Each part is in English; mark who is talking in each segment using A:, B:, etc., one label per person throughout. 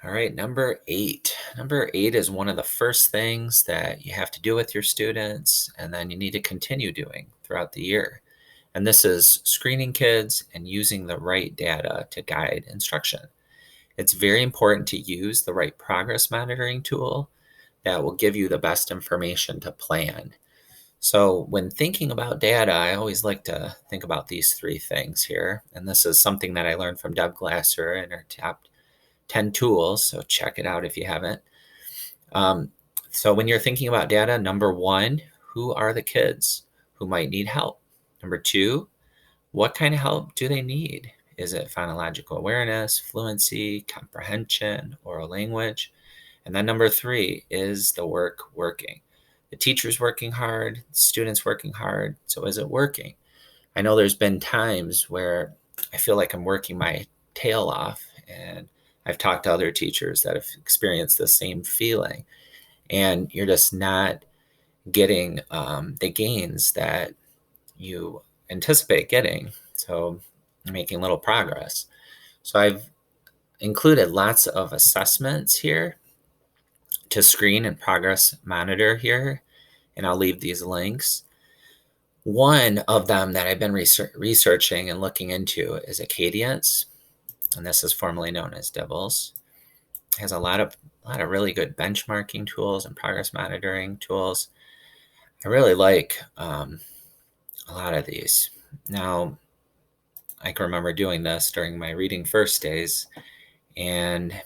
A: All right, number 8. Number 8 is one of the first things that you have to do with your students, and then you need to continue doing throughout the year. And this is screening kids and using the right data to guide instruction. It's very important to use the right progress monitoring tool that will give you the best information to plan. So, when thinking about data, I always like to think about these 3 things here. And this is something that I learned from Deb Glaser in her top 10 tools. So, check it out if you haven't. Um, so, when you're thinking about data, number 1, who are the kids who might need help? Number 2, what kind of help do they need? Is it phonological awareness, fluency, comprehension, oral language? And then number 3, is the work working? The teacher's working hard, students working hard. So is it working? I know there's been times where I feel like I'm working my tail off, and I've talked to other teachers that have experienced the same feeling, and you're just not getting the gains that you anticipate getting. So making little progress. So I've included lots of assessments here to screen and progress monitor here, and I'll leave these links. One of them that I've been researching and looking into is Acadience, and this is formerly known as Devils. It has a lot of really good benchmarking tools and progress monitoring tools. I really like a lot of these. Now, I can remember doing this during my reading first days and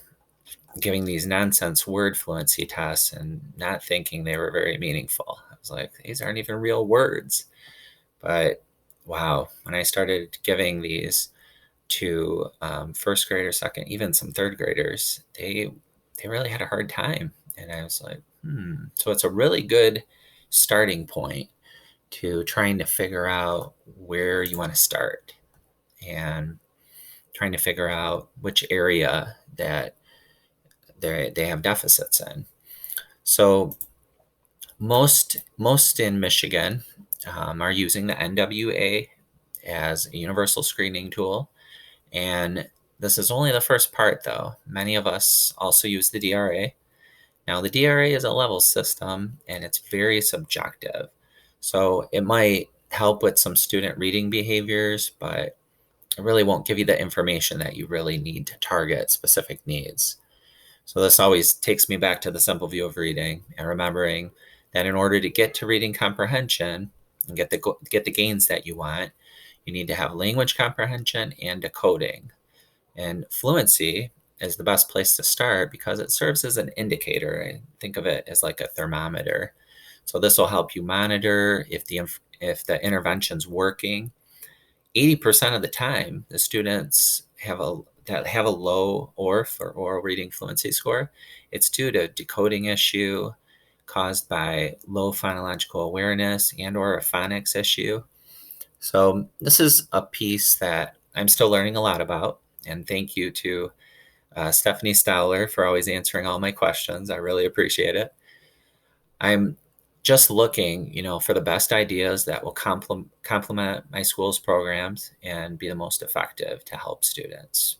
A: giving these nonsense word fluency tests and not thinking they were very meaningful. I was like, these aren't even real words. But wow, when I started giving these to first graders, second, even some third graders, they really had a hard time. And I was like, So it's a really good starting point to trying to figure out where you want to start and trying to figure out which area that they have deficits in. So most in Michigan are using the NWA as a universal screening tool, and this is only the first part, though. Many of us also use the DRA. Now, the DRA is a level system, and it's very subjective. So it might help with some student reading behaviors, but it really won't give you the information that you really need to target specific needs. So this always takes me back to the simple view of reading and remembering that in order to get to reading comprehension and get the gains that you want, you need to have language comprehension and decoding. And fluency is the best place to start because it serves as an indicator. I think of it as like a thermometer. So this will help you monitor if the intervention's working. 80% of the time, the students that have a low ORF or oral reading fluency score, it's due to decoding issue caused by low phonological awareness and or a phonics issue. So this is a piece that I'm still learning a lot about, and thank you to Stephanie Stollar for always answering all my questions. I really appreciate it. I'm just looking, for the best ideas that will complement my school's programs and be the most effective to help students.